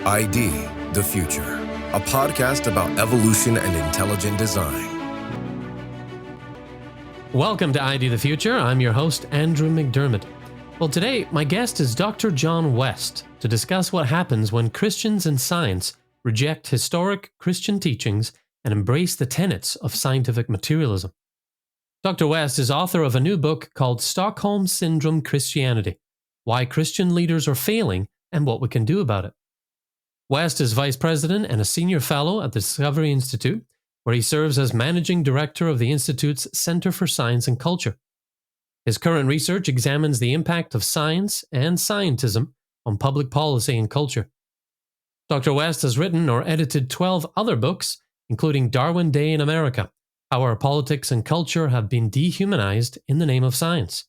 ID, the Future, a podcast about evolution and intelligent design. Welcome to ID the Future. I'm your host, Andrew McDiarmid. Well, today, my guest is Dr. John West to discuss what happens when Christians in science reject historic Christian teachings and embrace the tenets of scientific materialism. Dr. West is author of a new book called Stockholm Syndrome Christianity: Why Christian Leaders Are Failing and What We Can Do About It. West is vice president and a senior fellow at the Discovery Institute, where he serves as managing director of the Institute's Center for Science and Culture. His current research examines the impact of science and scientism on public policy and culture. Dr. West has written or edited 12 other books, including Darwin Day in America: How Our Politics and Culture Have Been Dehumanized in the Name of Science,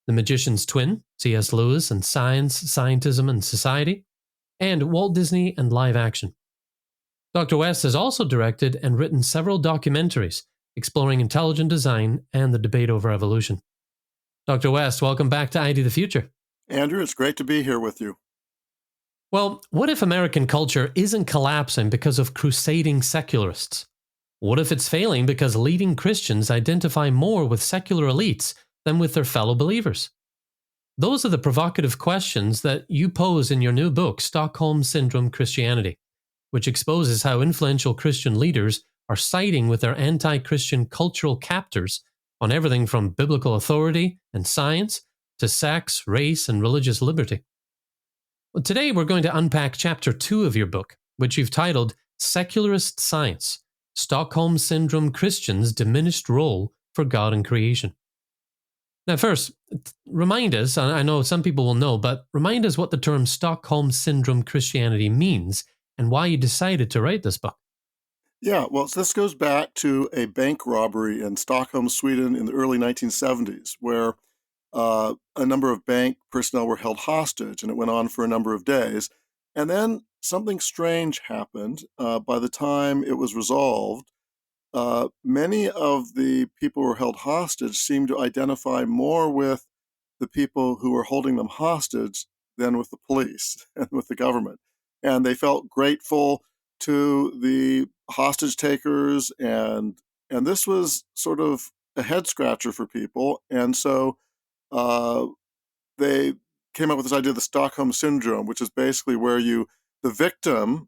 The Magician's Twin, C.S. Lewis and Science, Scientism and Society, and Walt Disney and Live Action. Dr. West has also directed and written several documentaries exploring intelligent design and the debate over evolution. Dr. West, welcome back to ID the Future. Andrew, it's great to be here with you. Well, what if American culture isn't collapsing because of crusading secularists? What if it's failing because leading Christians identify more with secular elites than with their fellow believers? Those are the provocative questions that you pose in your new book, Stockholm Syndrome Christianity, which exposes how influential Christian leaders are siding with their anti-Christian cultural captors on everything from biblical authority and science to sex, race, and religious liberty. Well, today we're going to unpack Chapter 2 of your book, which you've titled Secularist Science: Stockholm Syndrome Christians' Diminished Role for God and Creation. Now first, remind us, I know some people will know, but remind us what the term Stockholm Syndrome Christianity means and why you decided to write this book. Yeah, well, this goes back to a bank robbery in Stockholm, Sweden in the early 1970s, where a number of bank personnel were held hostage, and it went on for a number of days. And then something strange happened. By the time it was resolved, many of the people who were held hostage seemed to identify more with the people who were holding them hostage than with the police and with the government. And they felt grateful to the hostage takers, and this was sort of a head scratcher for people. And so they came up with this idea of the Stockholm Syndrome, which is basically where the victim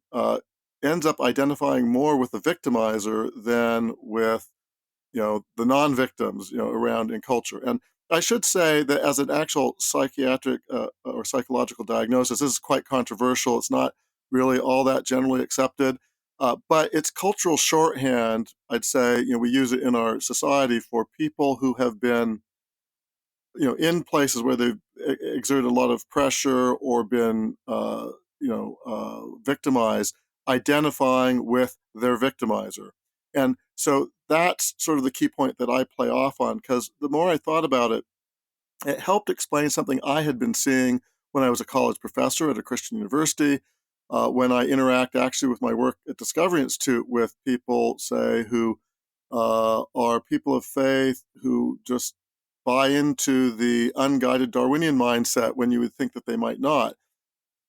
ends up identifying more with the victimizer than with, the non-victims, around in culture. And I should say that as an actual psychiatric or psychological diagnosis, this is quite controversial. It's not really all that generally accepted, but it's cultural shorthand. I'd say, we use it in our society for people who have been, in places where they've exerted a lot of pressure or been, victimized, identifying with their victimizer. And so that's sort of the key point that I play off on, because the more I thought about it, it helped explain something I had been seeing when I was a college professor at a Christian university, when I interact actually with my work at Discovery Institute with people, say, who are people of faith who just buy into the unguided Darwinian mindset when you would think that they might not.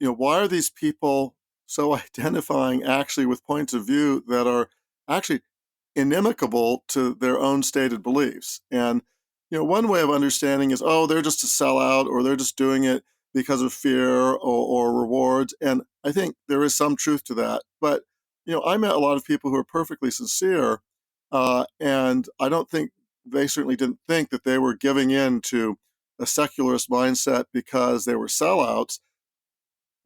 Why are these people so identifying actually with points of view that are actually inimical to their own stated beliefs? And, one way of understanding is, they're just a sellout, or they're just doing it because of fear or rewards. And I think there is some truth to that. But, I met a lot of people who are perfectly sincere, and I don't think they certainly didn't think that they were giving in to a secularist mindset because they were sellouts.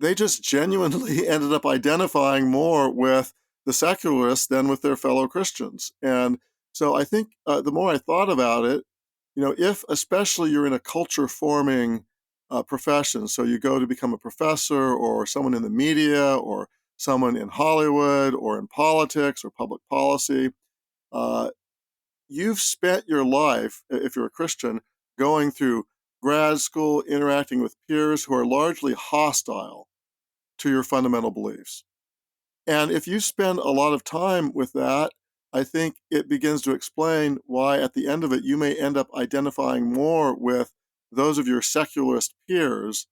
They just genuinely ended up identifying more with the secularists than with their fellow Christians. And so I think the more I thought about it, if especially you're in a culture-forming profession, so you go to become a professor or someone in the media or someone in Hollywood or in politics or public policy, you've spent your life, if you're a Christian, going through grad school, interacting with peers who are largely hostile to your fundamental beliefs. And if you spend a lot of time with that, I think it begins to explain why at the end of it, you may end up identifying more with those of your secularist peers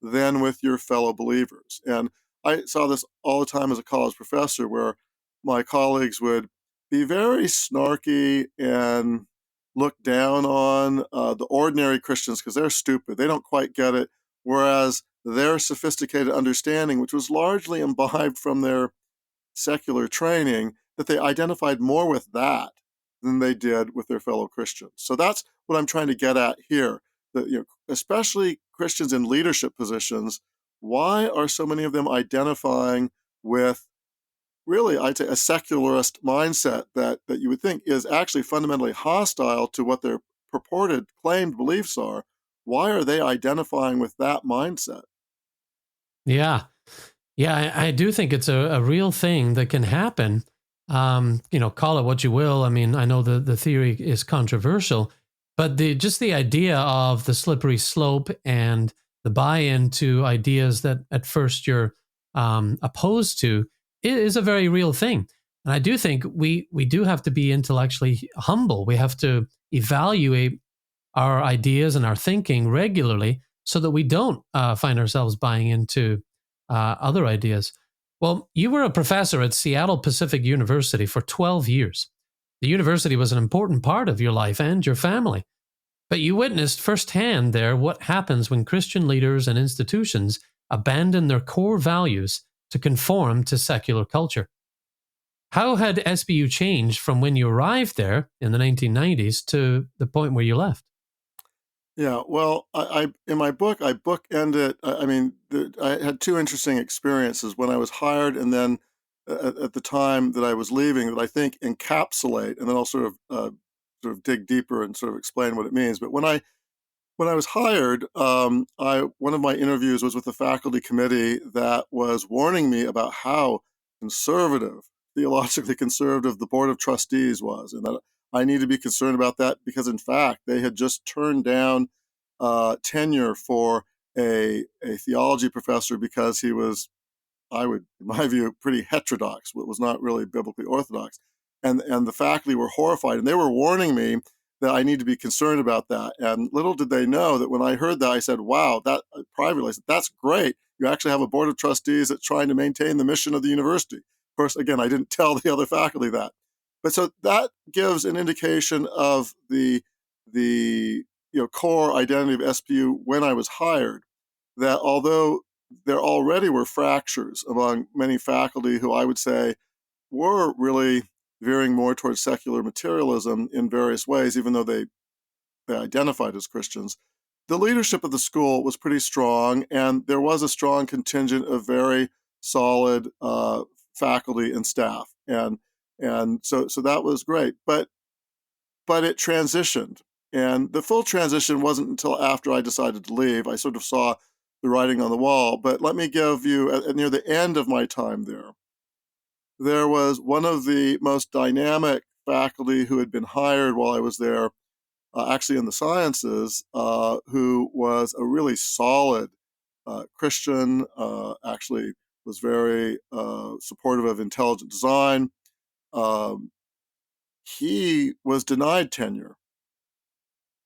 than with your fellow believers. And I saw this all the time as a college professor, where my colleagues would be very snarky and look down on the ordinary Christians because they're stupid. They don't quite get it. Whereas their sophisticated understanding, which was largely imbibed from their secular training, that they identified more with that than they did with their fellow Christians. So that's what I'm trying to get at here. That, especially Christians in leadership positions, why are so many of them identifying with really, I'd say, a secularist mindset that you would think is actually fundamentally hostile to what their purported claimed beliefs are? Why are they identifying with that mindset? Yeah. Yeah, I do think it's a real thing that can happen. Call it what you will. I mean, I know the theory is controversial, but just the idea of the slippery slope and the buy-in to ideas that at first you're opposed to is a very real thing. And I do think we do have to be intellectually humble. We have to evaluate our ideas and our thinking regularly so that we don't find ourselves buying into other ideas. Well, you were a professor at Seattle Pacific University for 12 years. The university was an important part of your life and your family, but you witnessed firsthand there what happens when Christian leaders and institutions abandon their core values to conform to secular culture. How had SBU changed from when you arrived there in the 1990s to the point where you left? Yeah, well, I in my book, I bookended. I mean, I had two interesting experiences when I was hired, and then at the time that I was leaving, that I think encapsulate, and then I'll sort of dig deeper and sort of explain what it means. But when I was hired, I one of my interviews was with the faculty committee that was warning me about how conservative, theologically conservative, the board of trustees was, and that I need to be concerned about that because, in fact, they had just turned down tenure for a theology professor because he was, I would, in my view, pretty heterodox, but was not really biblically orthodox. And the faculty were horrified, and they were warning me that I need to be concerned about that. And little did they know that when I heard that, I said, wow, that privately, I said, that's great. You actually have a board of trustees that's trying to maintain the mission of the university. Of course, again, I didn't tell the other faculty that. But so that gives an indication of the core identity of SPU when I was hired, that although there already were fractures among many faculty who I would say were really veering more towards secular materialism in various ways, even though they identified as Christians, the leadership of the school was pretty strong, and there was a strong contingent of very solid faculty and staff, and so that was great. But it transitioned, and the full transition wasn't until after I decided to leave. I sort of saw the writing on the wall. But let me give you, near the end of my time there was one of the most dynamic faculty who had been hired while I was there, actually in the sciences, who was a really solid Christian, actually was very supportive of intelligent design. Um, he was denied tenure.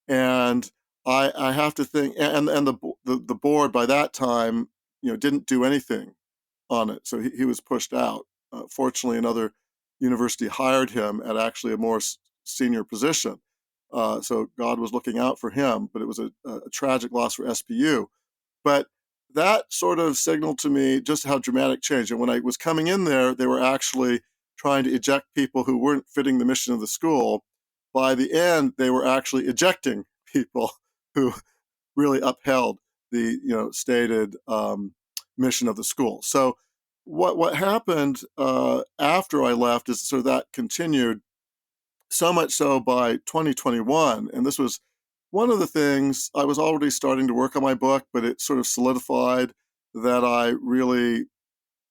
And I have to think, and the board by that time, didn't do anything on it, so he was pushed out. Fortunately, another university hired him at actually a more senior position, so God was looking out for him. But it was a tragic loss for SPU. But that sort of signaled to me just how dramatic change. And when I was coming in there, they were actually trying to eject people who weren't fitting the mission of the school. By the end, they were actually ejecting people who really upheld the stated mission of the school. So what happened after I left is sort of that continued, so much so by 2021, and this was one of the things. I was already starting to work on my book, but it sort of solidified that I really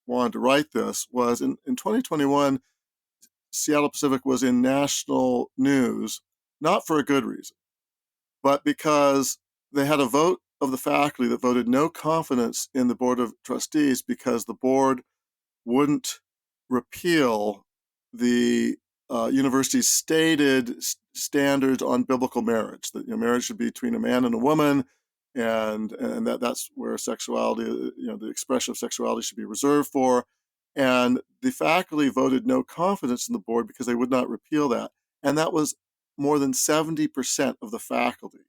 wanted to write this. Was in 2021, Seattle Pacific was in national news, not for a good reason, but because they had a vote of the faculty that voted no confidence in the board of trustees because the board wouldn't repeal the university's stated standards on biblical marriage, that marriage should be between a man and a woman, and that's where sexuality, the expression of sexuality should be reserved for. And the faculty voted no confidence in the board because they would not repeal that. And that was more than 70% of the faculty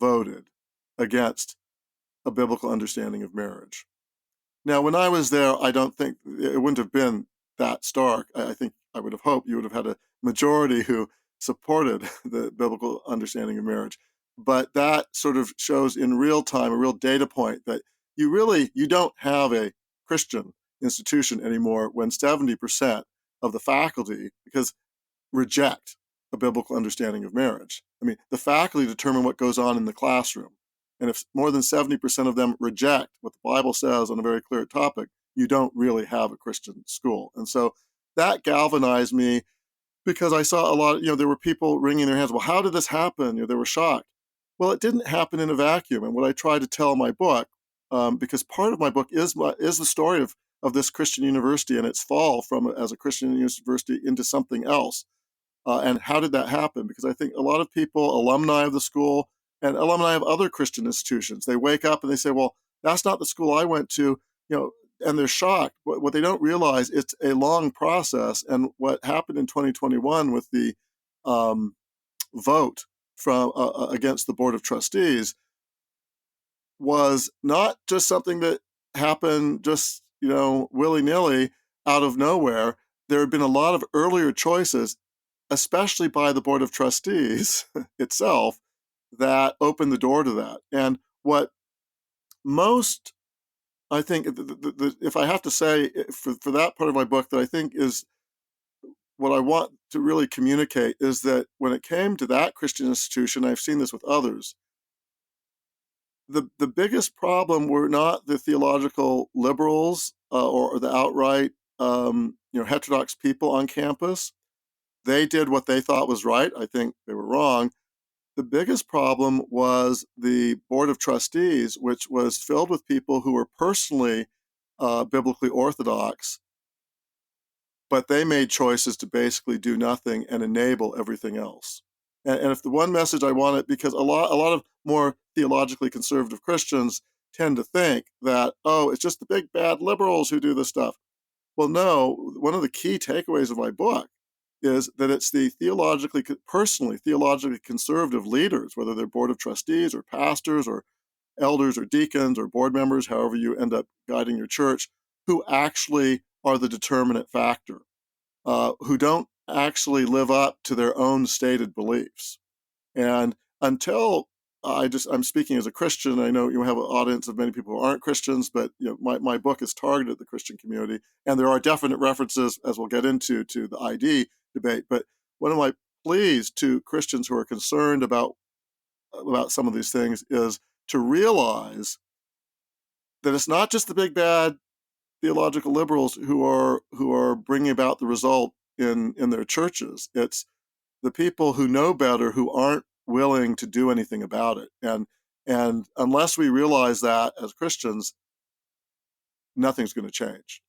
voted against a biblical understanding of marriage. Now, when I was there, I don't think it wouldn't have been that stark. I think I would have hoped you would have had a majority who supported the biblical understanding of marriage. But that sort of shows in real time, a real data point that you don't have a Christian institution anymore when 70% of the faculty reject a biblical understanding of marriage. I mean, the faculty determine what goes on in the classroom. And if more than 70% of them reject what the Bible says on a very clear topic, you don't really have a Christian school. And so that galvanized me because I saw a lot, there were people wringing their hands. Well, how did this happen? They were shocked. Well, it didn't happen in a vacuum. And what I try to tell in my book, because part of my book is the story of this Christian university and its fall from as a Christian university into something else. And how did that happen? Because I think a lot of people, alumni of the school and alumni of other Christian institutions, they wake up and they say, well, that's not the school I went to, and they're shocked. What they don't realize, it's a long process. And what happened in 2021 with the vote from against the Board of Trustees was not just something that happened just, willy-nilly out of nowhere. There had been a lot of earlier choices, especially by the Board of Trustees itself, that opened the door to that. And what most, I think, if I have to say for that part of my book that I think is what I want to really communicate is that when it came to that Christian institution, I've seen this with others, the biggest problem were not the theological liberals or the outright heterodox people on campus. They did what they thought was right. I think they were wrong. The biggest problem was the Board of Trustees, which was filled with people who were personally biblically orthodox, but they made choices to basically do nothing and enable everything else. And if the one message I wanted, because a lot of more theologically conservative Christians tend to think that, oh, it's just the big bad liberals who do this stuff. Well, no, one of the key takeaways of my book is that it's the personally theologically conservative leaders, whether they're Board of Trustees or pastors or elders or deacons or board members, however you end up guiding your church, who actually are the determinant factor, who don't actually live up to their own stated beliefs. And until I'm speaking as a Christian, I know you have an audience of many people who aren't Christians, but my book is targeted at the Christian community, and there are definite references, as we'll get into, to the ID debate. But one of my pleas to Christians who are concerned about some of these things is to realize that it's not just the big bad theological liberals who are bringing about the result in their churches. It's the people who know better who aren't willing to do anything about it. And unless we realize that as Christians, nothing's going to change.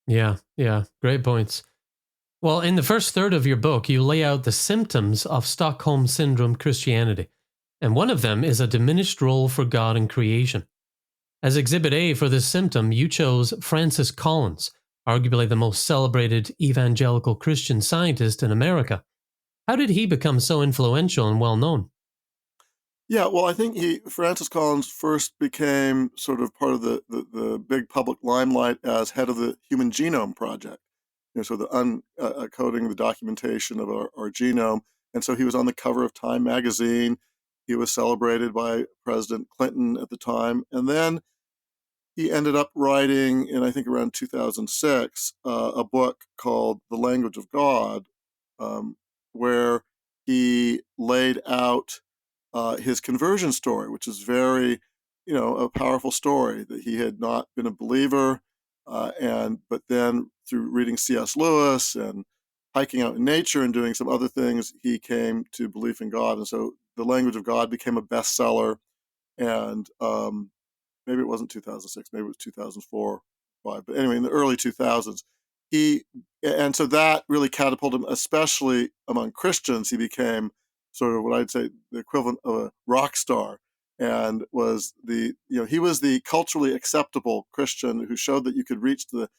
Yeah, great points. Well, in the first third of your book, you lay out the symptoms of Stockholm Syndrome Christianity, and one of them is a diminished role for God in creation. As Exhibit A for this symptom, you chose Francis Collins, arguably the most celebrated evangelical Christian scientist in America. How did he become so influential and well-known? Yeah, well, I think Francis Collins first became sort of part of the big public limelight as head of the Human Genome Project, so the uncoding, the documentation of our genome. And so he was on the cover of Time magazine. He was celebrated by President Clinton at the time. And then he ended up writing, in I think around 2006, a book called The Language of God, where he laid out his conversion story, which is very, a powerful story, that he had not been a believer, but then through reading C.S. Lewis and hiking out in nature and doing some other things, he came to belief in God. And so The Language of God became a bestseller. And maybe it wasn't 2006, maybe it was 2004, 5. But anyway, in the early 2000s, and so that really catapulted him, especially among Christians. He became sort of what I'd say the equivalent of a rock star. and he was the culturally acceptable Christian who showed that you could reach the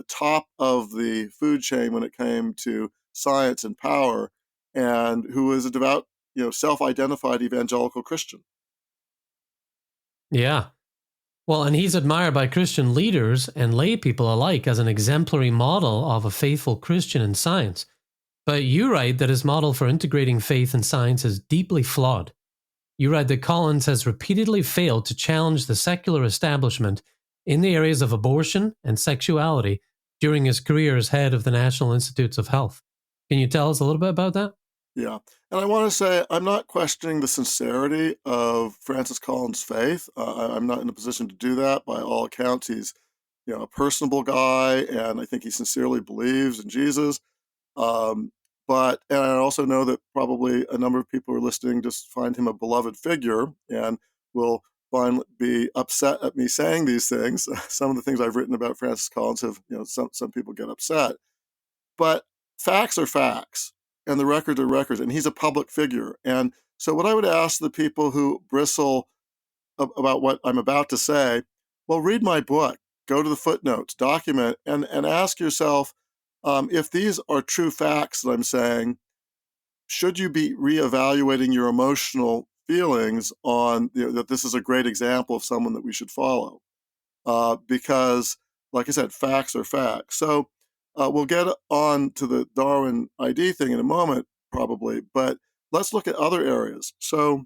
top of the food chain when it came to science and power, and who was a devout, self-identified evangelical Christian. Yeah. Well, and he's admired by Christian leaders and lay people alike as an exemplary model of a faithful Christian in science. But you write that his model for integrating faith and science is deeply flawed. You write that Collins has repeatedly failed to challenge the secular establishment in the areas of abortion and sexuality during his career as head of the National Institutes of Health. Can you tell us a little bit about that? Yeah. And I want to say I'm not questioning the sincerity of Francis Collins' faith. I'm not in a position to do that. By all accounts, he's a personable guy, and I think he sincerely believes in Jesus. And I also know that probably a number of people who are listening just find him a beloved figure and will be upset at me saying these things. Some of the things I've written about Francis Collins have, some people get upset. But facts are facts, and the records are records, and he's a public figure. And so what I would ask the people who bristle about what I'm about to say, well, read my book, go to the footnotes, document, and ask yourself, if these are true facts that I'm saying, should you be reevaluating your emotional feelings on that this is a great example of someone that we should follow? Because, like I said, facts are facts. So we'll get on to the Darwin ID thing in a moment, probably, but let's look at other areas. So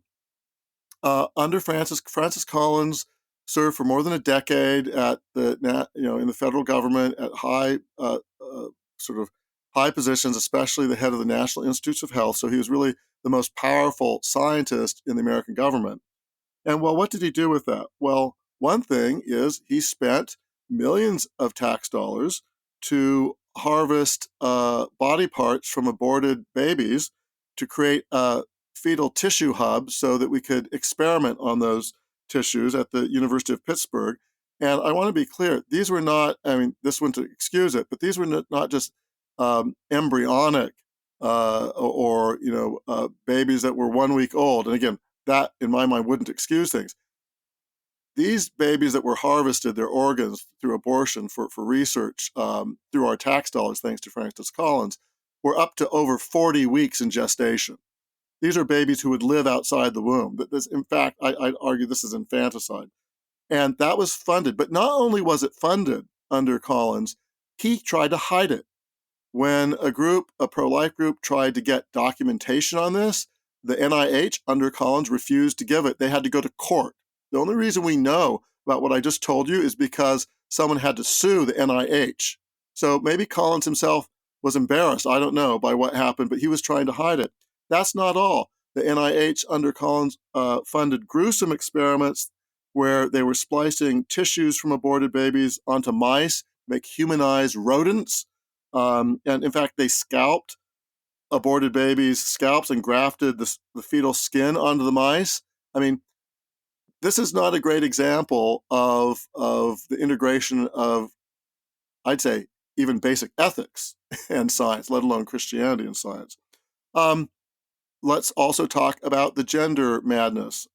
under Francis Collins served for more than a decade at in the federal government at high sort of high positions, especially the head of the National Institutes of Health. So he was really the most powerful scientist in the American government. And well, what did he do with that? Well, one thing is he spent millions of tax dollars to harvest body parts from aborted babies to create a fetal tissue hub so that we could experiment on those tissues at the University of Pittsburgh. And I want to be clear, these were not, this wouldn't excuse it, but these were not just embryonic or babies that were 1 week old. And again, that, in my mind, wouldn't excuse things. These babies that were harvested, their organs through abortion for research through our tax dollars, thanks to Francis Collins, were up to over 40 weeks in gestation. These are babies who would live outside the womb. In fact, I'd argue this is infanticide. And that was funded. But not only was it funded under Collins, he tried to hide it. When a pro-life group, tried to get documentation on this, the NIH under Collins refused to give it. They had to go to court. The only reason we know about what I just told you is because someone had to sue the NIH. So maybe Collins himself was embarrassed, I don't know, by what happened, but he was trying to hide it. That's not all. The NIH under Collins funded gruesome experiments where they were splicing tissues from aborted babies onto mice, make humanized rodents. And in fact, they scalped aborted babies' scalps and grafted the fetal skin onto the mice. This is not a great example of the integration of, I'd say, even basic ethics and science, let alone Christianity and science. Let's also talk about the gender madness.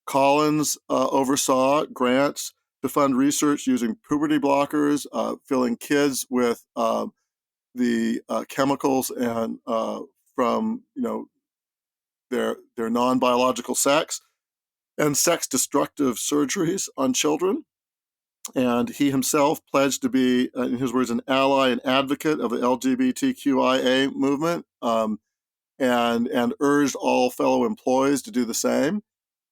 Collins oversaw grants to fund research using puberty blockers, filling kids with the chemicals and from their non-biological sex, and sex-destructive surgeries on children. And he himself pledged to be, in his words, an ally and advocate of the LGBTQIA movement, and urged all fellow employees to do the same.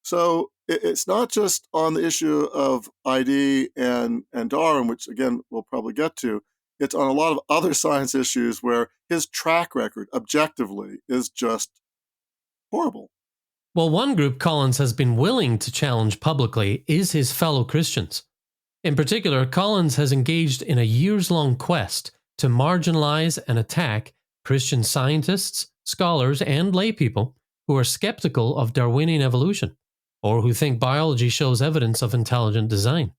So it's not just on the issue of ID and Darwin, which again we'll probably get to. It's on a lot of other science issues where his track record, objectively, is just horrible. Well, one group Collins has been willing to challenge publicly is his fellow Christians. In particular, Collins has engaged in a years-long quest to marginalize and attack Christian scientists, scholars, and laypeople who are skeptical of Darwinian evolution, or who think biology shows evidence of intelligent design.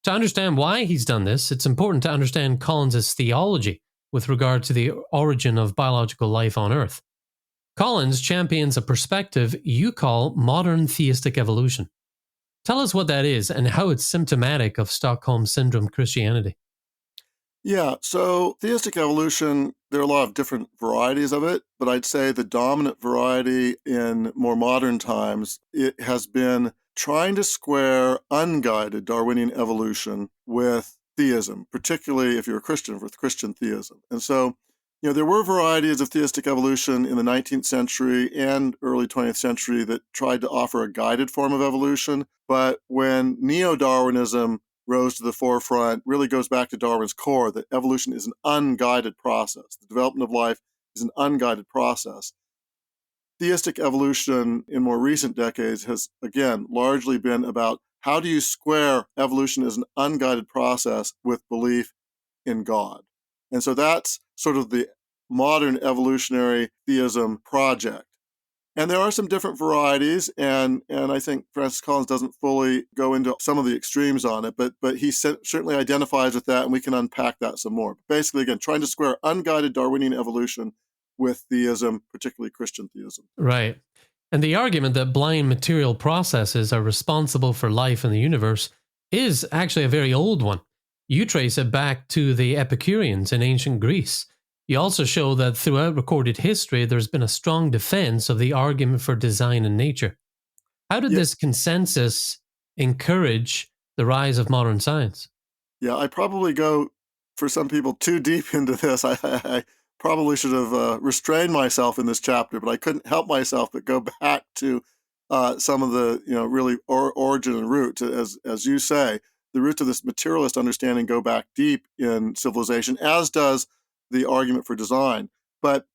To understand why he's done this, it's important to understand Collins' theology with regard to the origin of biological life on Earth. Collins champions a perspective you call modern theistic evolution. Tell us what that is and how it's symptomatic of Stockholm Syndrome Christianity. Yeah, so theistic evolution, there are a lot of different varieties of it, but I'd say the dominant variety in more modern times, it has been trying to square unguided Darwinian evolution with theism, particularly if you're a Christian, with Christian theism. And so, there were varieties of theistic evolution in the 19th century and early 20th century that tried to offer a guided form of evolution. But when neo-Darwinism rose to the forefront, really goes back to Darwin's core, that evolution is an unguided process. The development of life is an unguided process. Theistic evolution in more recent decades has, again, largely been about how do you square evolution as an unguided process with belief in God. And so that's sort of the modern evolutionary theism project. And there are some different varieties, and I think Francis Collins doesn't fully go into some of the extremes on it, but he certainly identifies with that, and we can unpack that some more. But basically, again, trying to square unguided Darwinian evolution with theism, particularly Christian theism. Right. And the argument that blind material processes are responsible for life in the universe is actually a very old one. You trace it back to the Epicureans in ancient Greece. You also show that throughout recorded history, there's been a strong defense of the argument for design in nature. How did Yeah, this consensus encourage the rise of modern science? yeah, I probably go, for some people, too deep into this. I probably should have restrained myself in this chapter, but I couldn't help myself but go back to some of the, really origin and root. As you say, the roots of this materialist understanding go back deep in civilization, as does the argument for design. But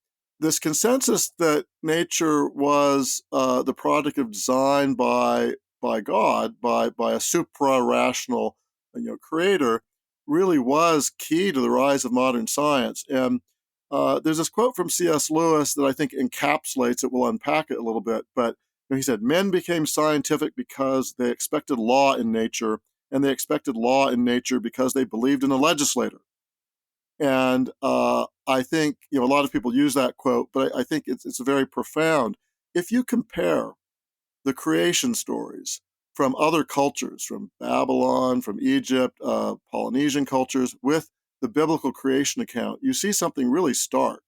this consensus that nature was the product of design by God, by a supra-rational creator, really was key to the rise of modern science. And there's this quote from C.S. Lewis that I think encapsulates it. We'll unpack it a little bit. But he said, men became scientific because they expected law in nature, and they expected law in nature because they believed in a legislator. And I think, a lot of people use that quote, but I think it's very profound. If you compare the creation stories from other cultures, from Babylon, from Egypt, Polynesian cultures, with the biblical creation account, you see something really stark,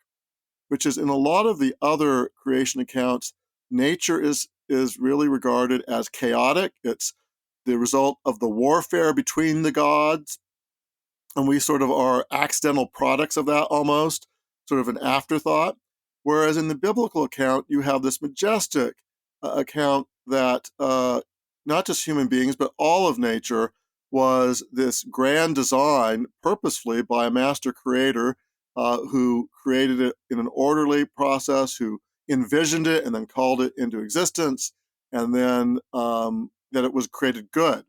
which is in a lot of the other creation accounts, nature is really regarded as chaotic. It's the result of the warfare between the gods, and we sort of are accidental products of that, almost sort of an afterthought. Whereas in the biblical account, you have this majestic account that not just human beings, but all of nature was this grand design purposefully by a master creator who created it in an orderly process, who envisioned it and then called it into existence, and then that it was created good.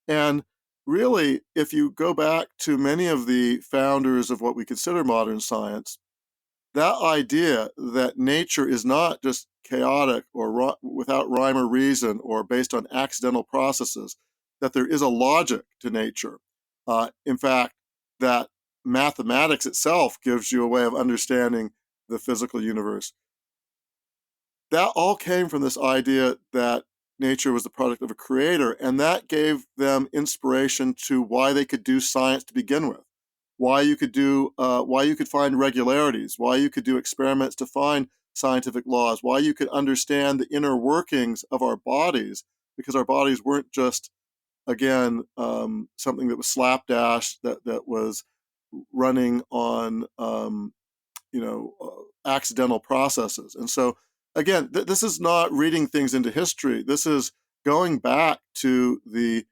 And really, if you go back to many of the founders of what we consider modern science, that idea that nature is not just chaotic or without rhyme or reason or based on accidental processes, that there is a logic to nature. In fact, that mathematics itself gives you a way of understanding the physical universe. That all came from this idea that nature was the product of a creator, and that gave them inspiration to why they could do science to begin with, why you could find regularities, why you could do experiments to find scientific laws, why you could understand the inner workings of our bodies, because our bodies weren't just, again, something that was slapdash, that was running on accidental processes. And so, again, this is not reading things into history. This is going back to the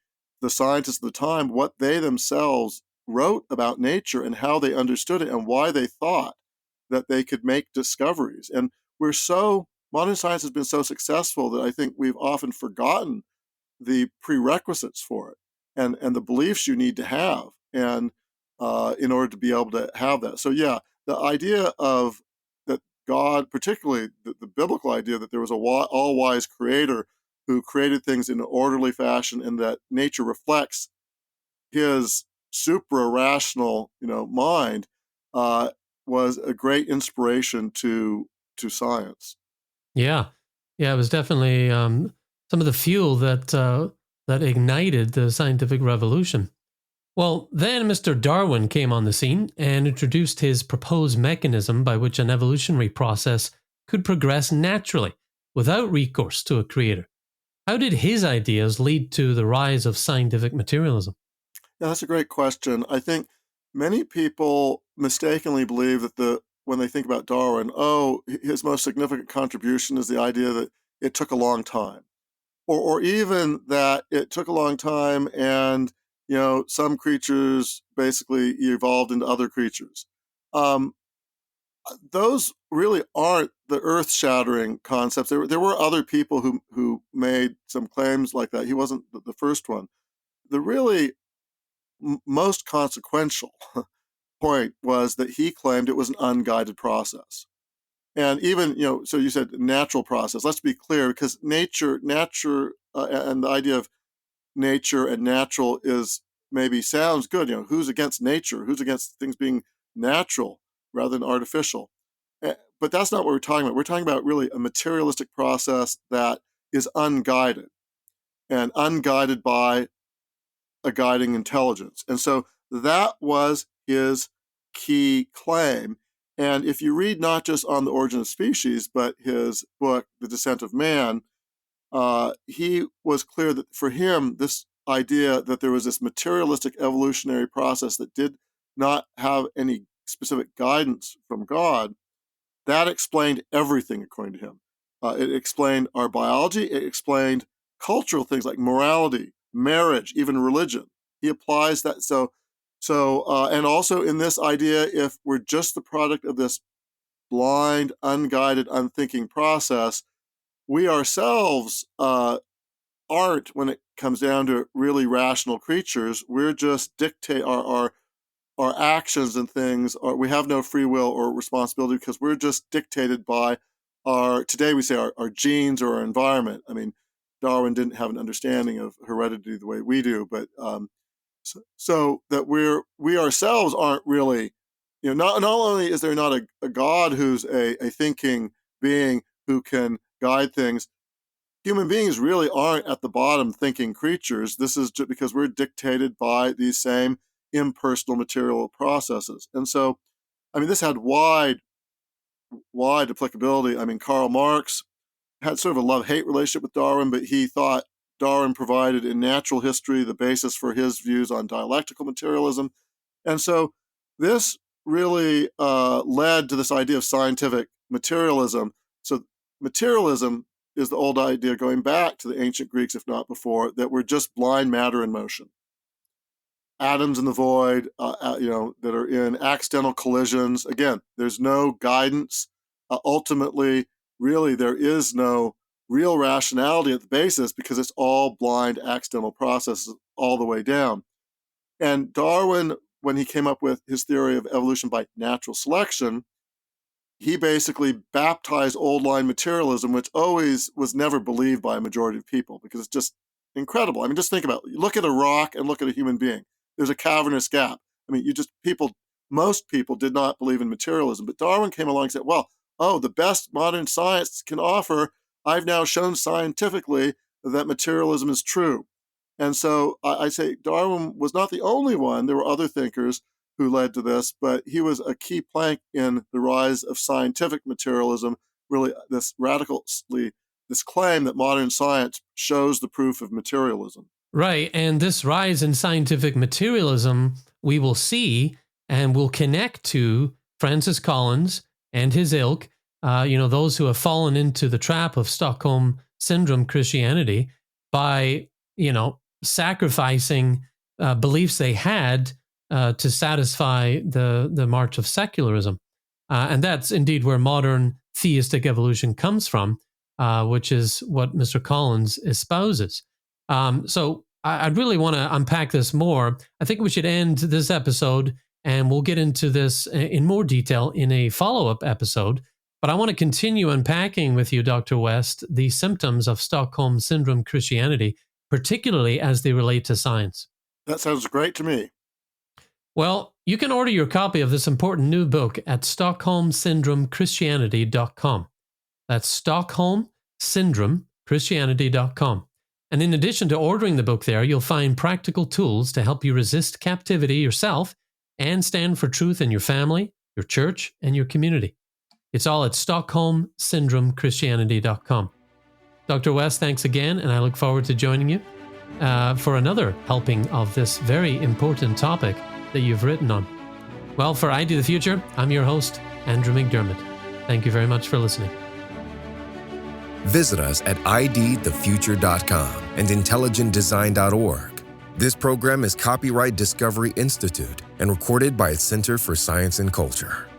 scientists of the time, what they themselves wrote about nature and how they understood it and why they thought that they could make discoveries. And modern science has been so successful that I think we've often forgotten the prerequisites for it and the beliefs you need to have and in order to be able to have that. So yeah, the idea of that God, particularly the biblical idea that there was a all-wise creator who created things in an orderly fashion and that nature reflects his supra-rational, mind, was a great inspiration to science. Yeah, yeah, it was definitely some of the fuel that ignited the scientific revolution. Well, then Mr. Darwin came on the scene and introduced his proposed mechanism by which an evolutionary process could progress naturally without recourse to a creator. How did his ideas lead to the rise of scientific materialism? Yeah, that's a great question. I think many people mistakenly believe that when they think about Darwin, oh, his most significant contribution is the idea that it took a long time, or even that it took a long time and some creatures basically evolved into other creatures. Um, those really aren't the earth-shattering concepts. There were other people who made some claims like that. He wasn't the first one. The really most consequential point was that he claimed it was an unguided process. And even, so you said natural process. Let's be clear, because nature, and the idea of nature and natural is maybe sounds good. Who's against nature? Who's against things being natural rather than artificial? But that's not what we're talking about. We're talking about really a materialistic process that is unguided and unguided by a guiding intelligence. And so that was his key claim. And if you read not just On the Origin of Species, but his book, The Descent of Man, he was clear that for him, this idea that there was this materialistic evolutionary process that did not have any specific guidance from God, that explained everything according to him. It explained our biology. It explained cultural things like morality, marriage, even religion. He applies that. And also in this idea, if we're just the product of this blind, unguided, unthinking process, we ourselves aren't, when it comes down to really rational creatures. We're just dictate our actions and things. We have no free will or responsibility because we're just dictated by today we say our genes or our environment. I mean, Darwin didn't have an understanding of heredity the way we do, but so that we ourselves aren't really, not only is there not a God who's a thinking being who can guide things, human beings really aren't at the bottom thinking creatures. This is just because we're dictated by these same impersonal material processes. And so, I mean, this had wide applicability. I mean, Karl Marx had sort of a love-hate relationship with Darwin, but he thought Darwin provided in natural history the basis for his views on dialectical materialism. And so this really led to this idea of scientific materialism. So materialism is the old idea going back to the ancient Greeks, if not before, that we're just blind matter in motion. Atoms in the void, that are in accidental collisions. Again, there's no guidance. Ultimately, really, there is no real rationality at the basis because it's all blind accidental processes all the way down. And Darwin, when he came up with his theory of evolution by natural selection, he basically baptized old line materialism, which always was never believed by a majority of people because it's just incredible. I mean, just think about it. Look at a rock and look at a human being. There's a cavernous gap. I mean, most people did not believe in materialism, but Darwin came along and said, well, the best modern science can offer, I've now shown scientifically that materialism is true. And so I say Darwin was not the only one. There were other thinkers who led to this, but he was a key plank in the rise of scientific materialism, really this claim that modern science shows the proof of materialism. Right. And this rise in scientific materialism, we will see and will connect to Francis Collins and his ilk, those who have fallen into the trap of Stockholm Syndrome Christianity by, sacrificing beliefs they had to satisfy the march of secularism. And that's indeed where modern theistic evolution comes from, which is what Mr. Collins espouses. So I'd really want to unpack this more. I think we should end this episode and we'll get into this in more detail in a follow-up episode. But I want to continue unpacking with you, Dr. West, the symptoms of Stockholm Syndrome Christianity, particularly as they relate to science. That sounds great to me. Well, you can order your copy of this important new book at stockholmsyndromechristianity.com. That's Stockholm Syndrome Christianity.com. And in addition to ordering the book there, you'll find practical tools to help you resist captivity yourself and stand for truth in your family, your church, and your community. It's all at StockholmSyndromeChristianity.com. Dr. West, thanks again, and I look forward to joining you for another helping of this very important topic that you've written on. Well, for ID the Future, I'm your host, Andrew McDiarmid. Thank you very much for listening. Visit us at idthefuture.com and intelligentdesign.org. This program is copyright Discovery Institute and recorded by its Center for Science and Culture.